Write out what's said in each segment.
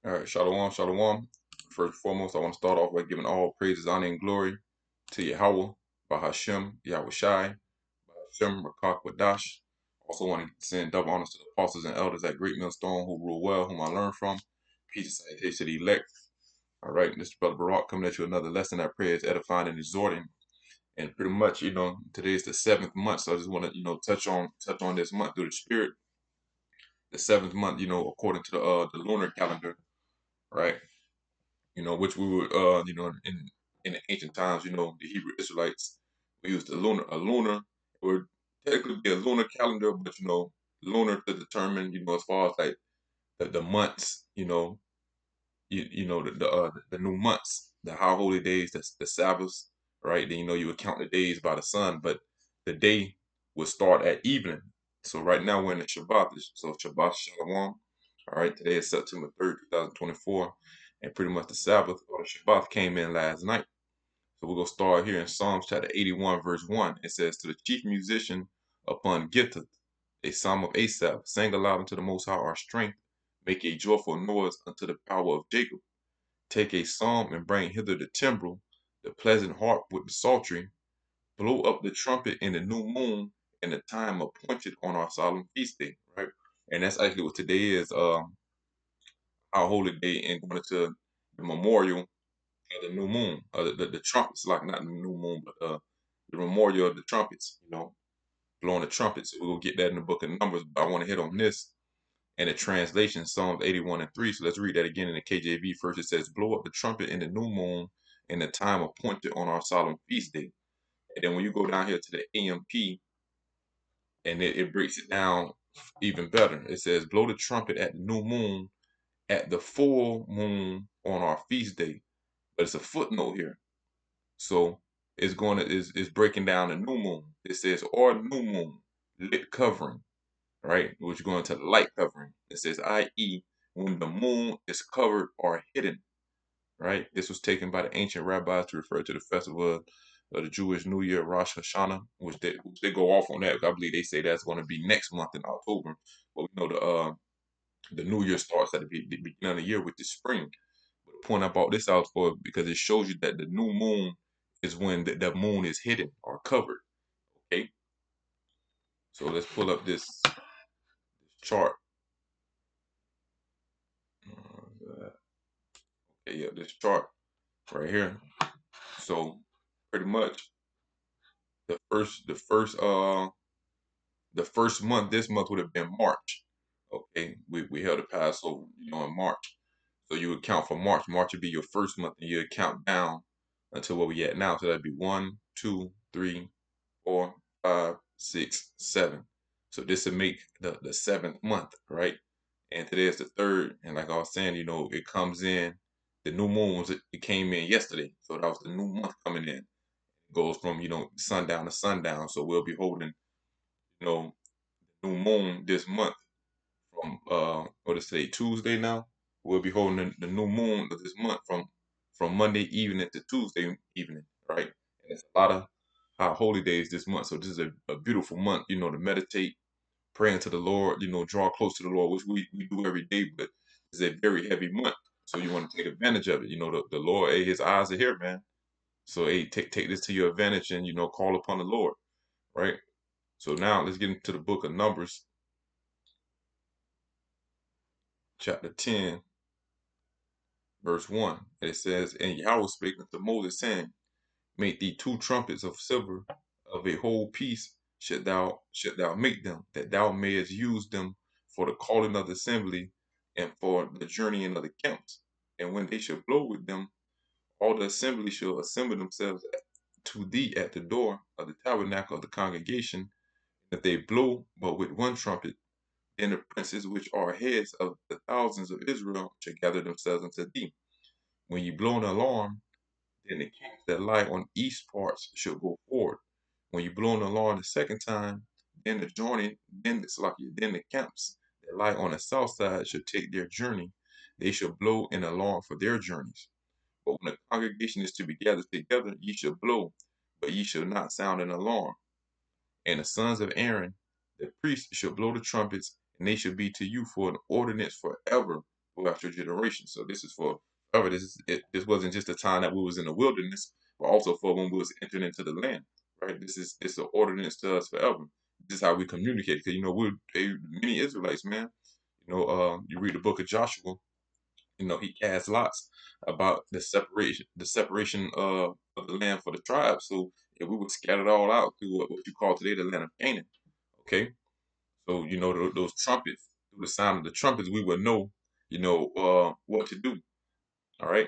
All right, shalom, shalom. First and foremost, I want to start off by giving all praises, honor, and glory to Yahweh, Bahashem, Yahweh Shai, Bahashem, Rakak, Wadash. Also want to send double honors to the apostles and elders at Great Millstone who rule well, whom I learned from. Peace and salutation to the elect. All right, this is Brother Barak coming at you another lesson. I pray is edifying and exhorting. And pretty much, today is the 7th month, so I just want to, touch on this month through the Spirit. The 7th month, according to the lunar calendar, right? Which we would, in the ancient times, the Hebrew Israelites, we used a lunar, it would technically be a lunar calendar, but, lunar to determine, as far as like the months, the new months, the high holy days, the Sabbaths, right? Then, you would count the days by the sun, but the day would start at evening. So right now we're in the Shabbat, so Shabbat Shalom. All right, today is September 3rd, 2024, and pretty much the Sabbath or the Shabbat came in last night. So we're going to start here in Psalms chapter 81, verse 1. It says, "To the chief musician upon Gittith, a psalm of Asaph, sing aloud unto the Most High our strength, make a joyful noise unto the power of Jacob. Take a psalm and bring hither the timbrel, the pleasant harp with the psaltery. Blow up the trumpet in the new moon in the time appointed on our solemn feast day." Right? And that's actually what today is. Our holy day and going into the memorial of the new moon, the trumpets, like not the new moon, but the memorial of the trumpets, blowing the trumpets. So we'll get that in the book of Numbers, but I want to hit on this in the translation, Psalms 81 and 3. So let's read that again in the KJV first. It says, "Blow up the trumpet in the new moon in the time appointed on our solemn feast day." And then when you go down here to the AMP, and it breaks it down even better. It says, "Blow the trumpet at the new moon, at the full moon on our feast day." But it's a footnote here. So it's breaking down the new moon. It says, "or new moon, lit covering," right? Which is going to the light covering. It says, i.e., when the moon is covered or hidden, right? This was taken by the ancient rabbis to refer to the festival of the Jewish New Year, Rosh Hashanah, which they go off on that. I believe they say that's going to be next month in October. But we know the New Year starts at the beginning of the year with the spring. But the point I brought this out for because it shows you that the new moon is when the moon is hidden or covered. Okay, so let's pull up this chart. Okay, yeah, this chart right here. So pretty much the first month, this month would have been March. Okay, we held a Passover, in March. So you would count for March. March would be your first month, and you would count down until where we at now. So that'd be 1, 2, 3, 4, 5, 6, 7. So this would make the 7th month, right? And today is the 3rd. And like I was saying, it comes in. The new moon it came in yesterday. So that was the new month coming in. It goes from, sundown to sundown. So we'll be holding, new moon this month from what is today, Tuesday now. We'll be holding the new moon of this month from Monday evening to Tuesday evening, right? And it's a lot of our holy days this month. So this is a beautiful month, to meditate, praying to the Lord, draw close to the Lord, which we do every day, but it's a very heavy month. So you want to take advantage of it. The Lord, hey, his eyes are here, man. So hey, take this to your advantage and call upon the Lord, right? So now let's get into the book of Numbers, chapter 10, verse 1. It says, "And Yahweh spake unto Moses, saying, Make thee 2 trumpets of silver, of a whole piece should thou make them, that thou mayest use them for the calling of the assembly and for the journeying of the camps. And when they shall blow with them, all the assembly shall assemble themselves to thee at the door of the tabernacle of the congregation. If they blow but with one trumpet, then the princes which are heads of the thousands of Israel shall gather themselves unto thee. When ye blow an alarm, then the camps that lie on east parts shall go forward. When you blow an alarm the second time, then then the camps that lie on the south side shall take their journey. They shall blow an alarm for their journeys. But when the congregation is to be gathered together, ye shall blow, but ye shall not sound an alarm. And the sons of Aaron, the priests, shall blow the trumpets, and they shall be to you for an ordinance forever throughout your generation. So this is for forever. This wasn't just the time that we was in the wilderness, but also for when we was entering into the land. Right? This is an ordinance to us forever. This is how we communicate. Because many Israelites, man. You read the book of Joshua. He cast lots about the separation of the land for the tribes. So if we were scattered all out through what you call today the land of Canaan. Okay, so those trumpets, through the sound of the trumpets, we would know, what to do. All right,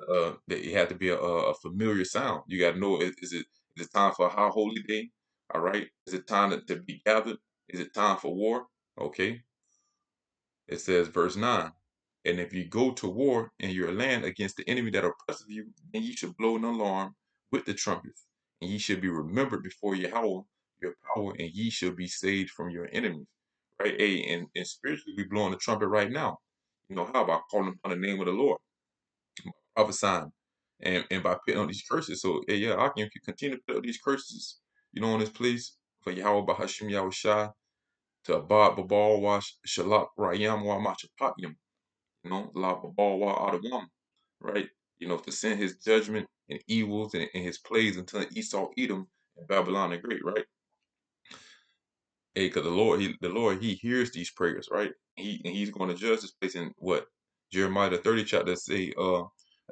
that it had to be a familiar sound. You got to know, is it time for a high holy day? All right, is it time to be gathered? Is it time for war? Okay, it says verse 9. And if you go to war in your land against the enemy that oppresses you, then ye should blow an alarm with the trumpets, and ye should be remembered before Yahweh, your power, and ye shall be saved from your enemies. Right? Hey, and spiritually, we blowing the trumpet right now. How about calling upon the name of the Lord, prophesying, and by putting on these curses? So, hey, yeah, I can continue to put up these curses, on this place for Yahweh Bahashim Yahweh Shai to abad Babal Wash Shalak Rayam Wa Machapatiyam, La Babawa Adawam, right? To send his judgment and evils and his plagues until Esau, Edom, and Babylon the Great, right? Hey, because the Lord, he hears these prayers, right? He's going to judge this place in what? Jeremiah the 30th chapter say, a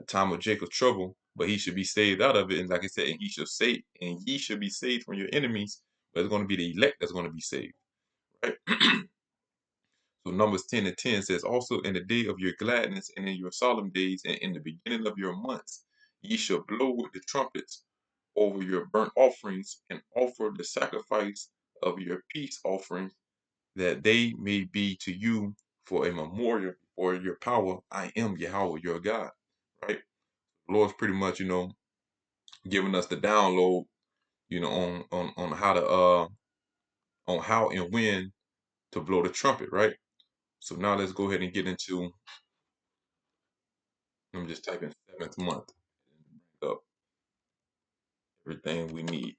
time of Jacob's trouble, but he should be saved out of it. And like I said, and ye should be saved from your enemies, but it's going to be the elect that's going to be saved, right? So Numbers 10 and 10 says, also in the day of your gladness and in your solemn days and in the beginning of your months, ye shall blow with the trumpets over your burnt offerings and offer the sacrifice of your peace offerings, that they may be to you for a memorial or your power. I am Yahweh, your God. Right? The Lord's pretty much, giving us the download, on how to on how and when to blow the trumpet, right? So now let's go ahead and get into, I'm just typing seventh month and bring up everything we need.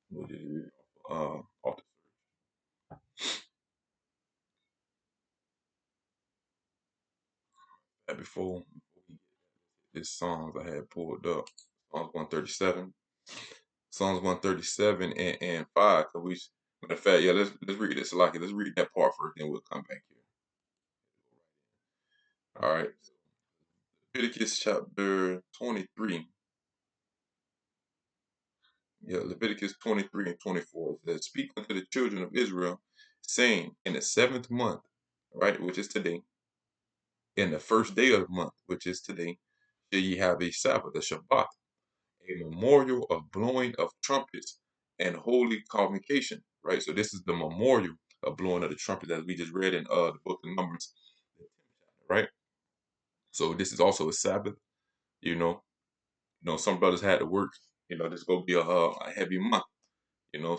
What is it? Off before we get this songs I had pulled up. Psalms 137. Psalms 137 and 5. Cause matter of fact, yeah, let's read this. Let's read that part first, then we'll come back here. All right. Leviticus chapter 23. Yeah, Leviticus 23 and 24. It says, speak unto the children of Israel, saying, in the seventh month, right, which is today, in the first day of the month, which is today, shall ye have a Sabbath, a Shabbat, a memorial of blowing of trumpets and holy convocation, right? So this is the memorial of blowing of the trumpet that we just read in the book of Numbers, right? So this is also a Sabbath, you know. Some brothers had to work, this is gonna be a heavy month,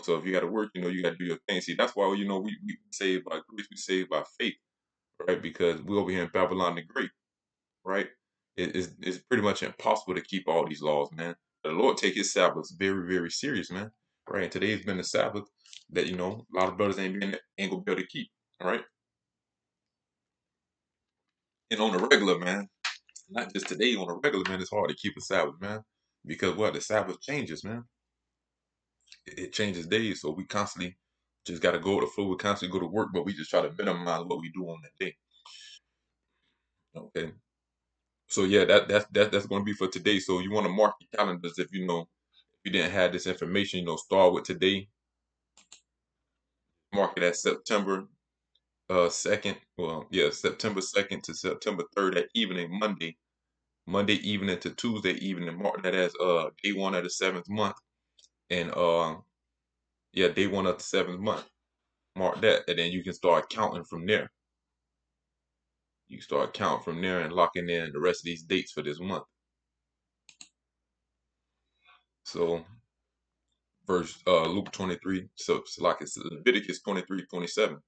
So if you got to work, you got to do your thing. See, that's why we saved by grace, we saved by faith, right? Because we over here in Babylon the Great, right? It's pretty much impossible to keep all these laws, man. The Lord take his Sabbaths very, very serious, man. Right? And today's been a Sabbath that, a lot of brothers ain't gonna be able to keep. All right. And on the regular, man, not just today, on the regular, man, it's hard to keep a Sabbath, man. Because what? The Sabbath changes, man. It changes days. So we constantly just gotta go with the flow. We constantly go to work, but we just try to minimize what we do on that day. Okay. So yeah, that's gonna be for today. So you want to mark your calendars if you didn't have this information, start with today, mark it as September 2nd. Well, yeah, September 2nd to September 3rd at evening, Monday evening to Tuesday evening. Mark that as day one of the seventh month. And yeah, day one of the seventh month. Mark that, and then you can start counting from there. You start counting from there and locking in the rest of these dates for this month. So verse Luke 23, so like it's Leviticus 23:27.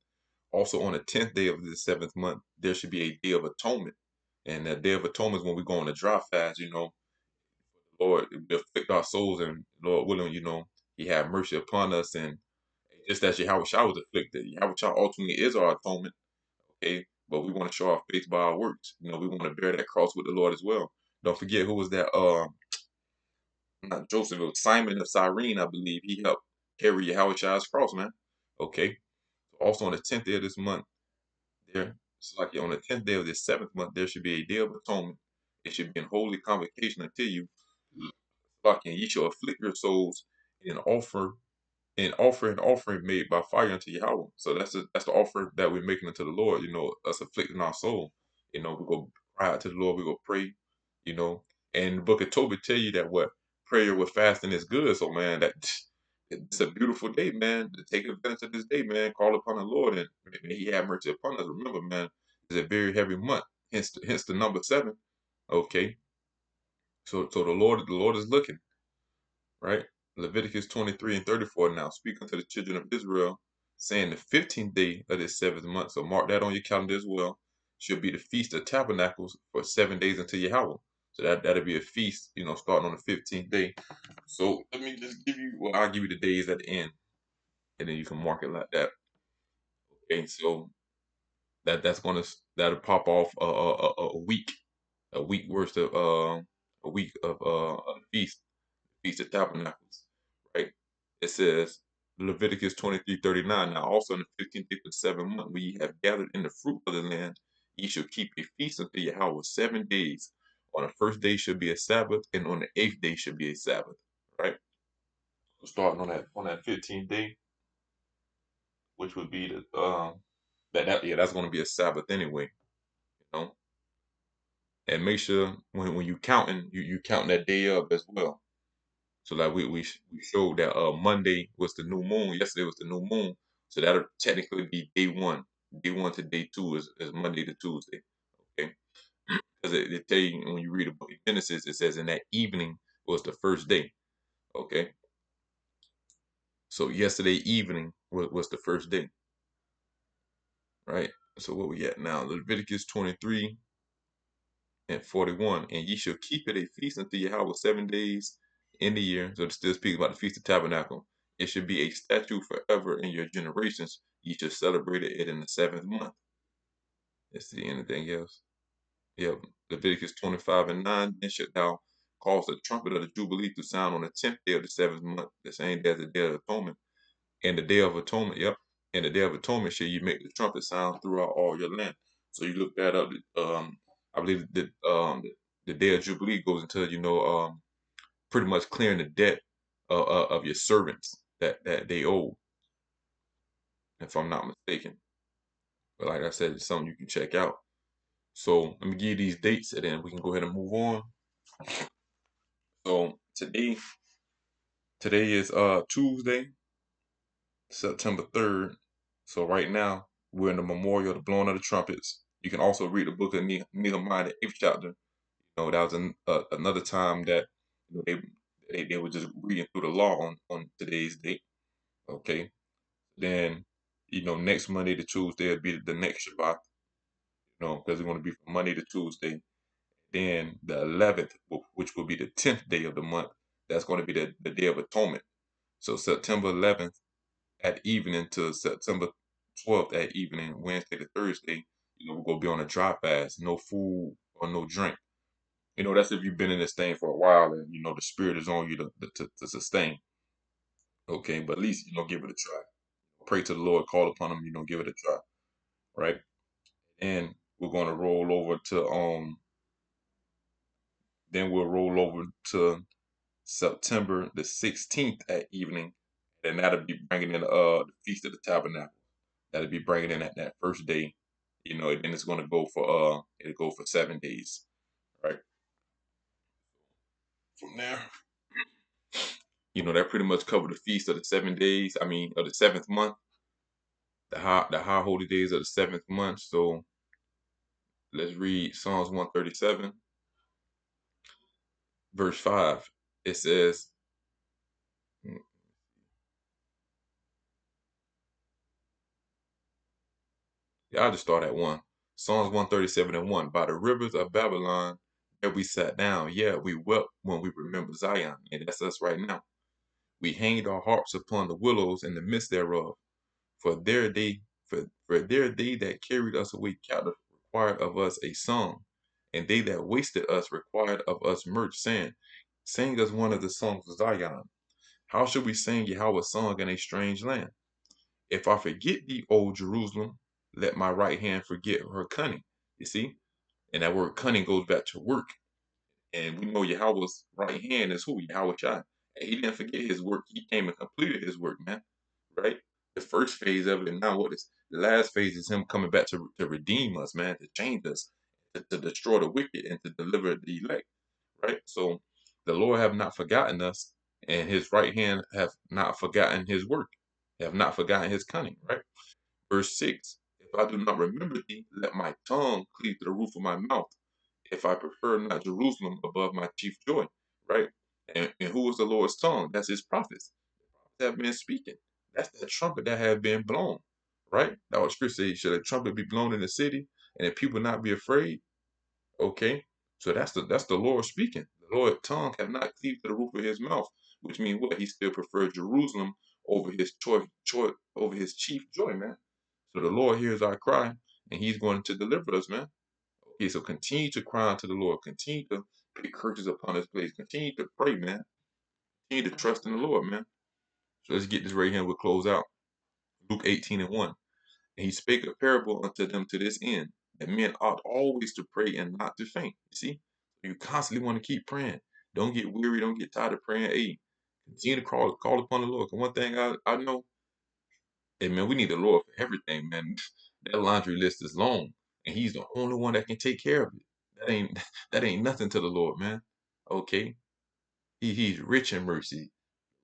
Also on the 10th day of the seventh month, there should be a day of atonement. And that day of atonement is when we go on a dry fast, Lord, it will afflict our souls, and Lord willing, He have mercy upon us, and Just as Yahweh Shah was afflicted. Yahweh Shah ultimately is our atonement, okay? But we want to show our faith by our works. We want to bear that cross with the Lord as well. Don't forget who was that? Not Joseph, it was Simon of Cyrene, I believe. He helped carry Yahweh Shah's cross, man. Okay. Also on the 10th day of this month, it's like on the 10th day of this 7th month, there should be a day of atonement. It should be in holy convocation unto you. Like, and ye shall afflict your souls and offer an offering made by fire unto Yahweh. So that's the offer that we're making unto the Lord, us afflicting our soul. We go cry out to the Lord, we go pray, you know. And the book of Tobit tell you that what prayer with fasting is good. So man, that it's a beautiful day, man. To take advantage of this day, man. Call upon the Lord and may He have mercy upon us. Remember, man, it's a very heavy month, hence the number 7. Okay. So the Lord is looking, right? Leviticus 23 and 34 now. Speak unto the children of Israel, saying the 15th day of this 7th month. So mark that on your calendar as well. Should be the Feast of Tabernacles for 7 days until Yahweh. So that'll be a feast, starting on the 15th day. So let me just I'll give you the days at the end, and then you can mark it like that. Okay, so that'll pop off a week worth of a week of Feast of Tabernacles, right? It says Leviticus 23:39. Now also in the 15th day of the 7th month, when ye have gathered in the fruit of the land, ye shall keep a feast unto Yahweh 7 days. On the first day should be a Sabbath, and on the 8th day should be a Sabbath, right? So starting on that 15th day, which would be the that's going to be a Sabbath anyway, you know. And make sure when you counting, you count that day up as well. So like we showed that Monday was the new moon. Yesterday was the new moon. So that'll technically be day one. Day one to day two is Monday to Tuesday. Okay. Because it tell you when you read the book of Genesis, it says in that evening was the first day. Okay. So yesterday evening was the first day. Right. So what we at now? Leviticus 23 and 41. And ye shall keep it a feast unto Yahweh 7 days in the year. So it still speaks about the Feast of Tabernacle. It should be a statute forever in your generations. Ye shall celebrate it in the 7th month. Let's see anything else. Yep. Leviticus 25 and 9. Then shalt thou cause the trumpet of the Jubilee to sound on the 10th day of the 7th month, the same day as the Day of Atonement. And the Day of Atonement, yep. And the Day of Atonement shall you make the trumpet sound throughout all your land. So you look that up. I believe that the Day of Jubilee goes into pretty much clearing the debt of your servants that they owe, if I'm not mistaken. But like I said, it's something you can check out. So let me give you these dates, and then we can go ahead and move on. So today is Tuesday, September 3rd. So right now we're in the memorial, the blowing of the trumpets. You can also read the book of Nehemiah, the 8th chapter. That was another time that they were just reading through the law on today's date. Okay. Then, next Monday to Tuesday will be the next Shabbat, because it's going to be from Monday to Tuesday. Then the 11th, which will be the 10th day of the month, that's going to be the Day of Atonement. So September 11th at evening to September 12th at evening, Wednesday to Thursday, we're going to be on a dry fast, no food or no drink. That's if you've been in this thing for a while and, the spirit is on you to sustain. Okay, but at least, give it a try. Pray to the Lord, call upon him, give it a try. Right? And we're gonna roll over to then we'll roll over to September the 16th at evening, and that'll be bringing in the Feast of the Tabernacle. That'll be bringing in that first day, and then it's gonna go for it'll go for 7 days, right? From there, that pretty much covered the feast of the 7 days. I mean, of the 7th month, the high holy days of the 7th month. So let's read Psalms 137, verse 5. It says, yeah, I'll just start at 1. Psalms 137 and 1. By the rivers of Babylon, there we sat down. Yeah, we wept when we remember Zion. And that's us right now. We hanged our harps upon the willows in the midst thereof. For there they for there they that carried us away captive required of us a song, and they that wasted us required of us mirth, saying, sing us one of the songs of Zion. How shall we sing Yahweh's song in a strange land? If I forget thee, O Jerusalem, let my right hand forget her cunning. You see? And that word cunning goes back to work. And we know Yahweh's right hand is who? Yahweh Shai. And he didn't forget his work. He came and completed his work, man. Right? The first phase of it, and now what is the last phase is him coming back to redeem us, man, to change us, to destroy the wicked and to deliver the elect. Right? So the Lord have not forgotten us, and his right hand have not forgotten his work, have not forgotten his cunning, right? Verse 6, if I do not remember thee, let my tongue cleave to the roof of my mouth, if I prefer not Jerusalem above my chief joy, right? And who was the Lord's tongue? That's his prophets. The prophets have been speaking. That's the trumpet that have been blown, right? That was scripture says, should a trumpet be blown in the city and the people not be afraid? Okay. So that's the Lord speaking. The Lord's tongue have not cleaved to the roof of his mouth, which means what? He still prefers Jerusalem over his choice over his chief joy, man. So the Lord hears our cry and he's going to deliver us, man. Okay, so continue to cry unto the Lord. Continue to pay curses upon his place. Continue to pray, man. Continue to trust in the Lord, man. So let's get this right here and we'll close out. Luke 18:1. And he spake a parable unto them to this end, that men ought always to pray and not to faint. You see? You constantly want to keep praying. Don't get weary. Don't get tired of praying. Hey, continue to call upon the Lord. 'Cause one thing I know, hey man, we need the Lord for everything, man. That laundry list is long, and He's the only one that can take care of it. That ain't that ain't nothing to the Lord, man. Okay, He's rich in mercy.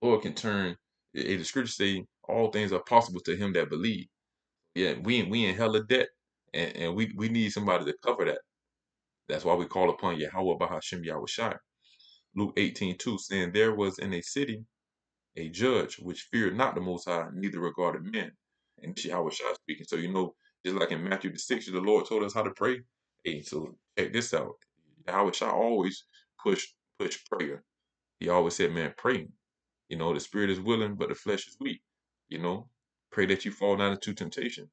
Lord can turn. The scriptures say all things are possible to him that believe. Yeah, we in hella debt, and we need somebody to cover that. That's why we call upon Yahweh Bahashim Yahweh Shai. Luke 18:2 saying there was in a city a judge which feared not the Most High, neither regarded men. And this is Yahweh Shai speaking. So just like in Matthew the 6th, the Lord told us how to pray. Hey, so check this out. Yahweh Shai always push prayer. He always said, man, pray. The spirit is willing, but the flesh is weak. You know, pray that you fall not into temptation.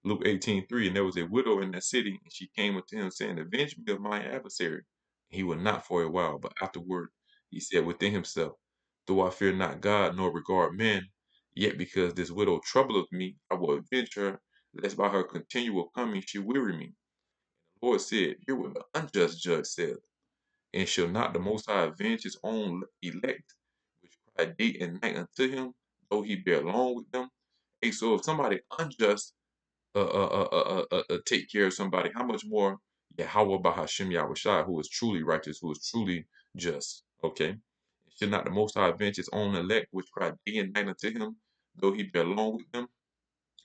Luke 18:3, and there was a widow in that city, and she came unto him, saying, avenge me of my adversary. He would not for a while, but afterward he said within himself, though I fear not God nor regard men, yet because this widow troubleth me, I will avenge her, lest by her continual coming she weary me. The Lord said, hear what the unjust judge said, and shall not the Most High avenge his own elect, which cry day and night unto him, though he bear long with them? Hey, so if somebody unjust take care of somebody, how much more Yahweh Bahashim Yahweh Shai, who is truly righteous, who is truly just, okay? Should not the Most High avenge his own elect, which cry day and night unto him, though he be alone with them?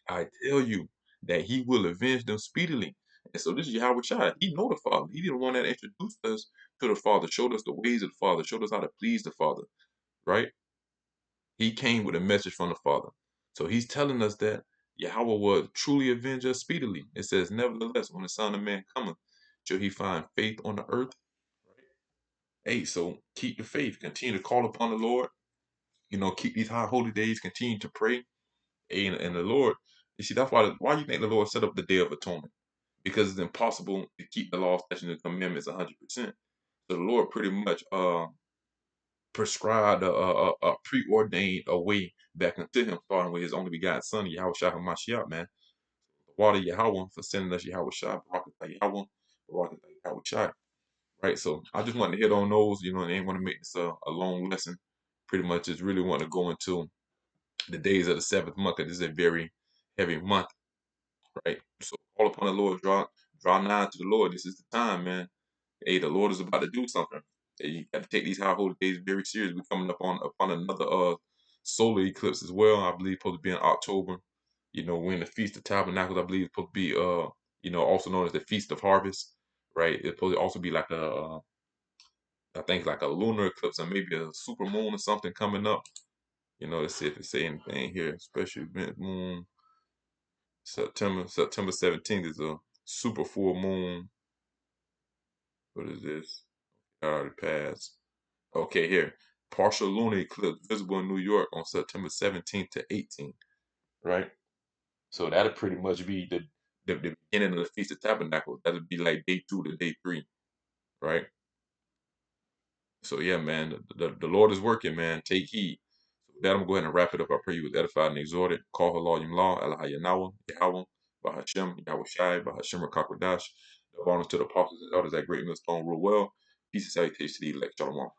I tell you that he will avenge them speedily. And so this is Yahweh Shai. He know the Father. He the one that introduced us to the Father, showed us the ways of the Father, showed us how to please the Father, right? He came with a message from the Father. So he's telling us that Yahweh will truly avenge us speedily. It says, nevertheless, when the Son of Man cometh, shall he find faith on the earth? Hey, so keep the faith. Continue to call upon the Lord. Keep these high holy days. Continue to pray. Hey, and the Lord, you see, that's why you think the Lord set up the Day of Atonement. Because it's impossible to keep the law, statutes, and commandments 100%. So the Lord pretty much prescribed preordained a way back unto him, starting with his only begotten son, Yahweh Shah HaMashiach, man. The water Yahweh for sending us Yahweh Shah, Barakatah Yahweh, Barakatah Yahweh Shah. Right, so I just want to hit on those, and I ain't want to make this a long lesson. Pretty much just really want to go into the days of the seventh month, because this is a very heavy month, right? So call upon the Lord, draw nigh to the Lord. This is the time, man. Hey, the Lord is about to do something. Hey, you got to take these high holy days very serious. We're coming up upon another solar eclipse as well. I believe supposed to be in October. We're in the Feast of Tabernacles. I believe it's supposed to be also known as the Feast of Harvest, right? It's supposed to also be like I think like a lunar eclipse or maybe a super moon or something coming up. Let's see if it say anything here. Special event moon. September 17th is a super full moon. What is this? I already passed. Okay, here. partial lunar eclipse visible in New York on September 17th to 18th, right? So that'll pretty much be the beginning of the Feast of Tabernacles. That'll be like day 2 to day 3, right? So yeah, man, the Lord is working, man. Take heed. So with that, I'm gonna go ahead and wrap it up. I pray you was edified and exhorted. Call her Law, Allah Yanawa, Yahweh, Bahashem, Yahweh Shai, Bahashem Rakakwadash. The honors to the apostles and elders, that great millstone rule well. Peace and salutation to the elect. Shalom.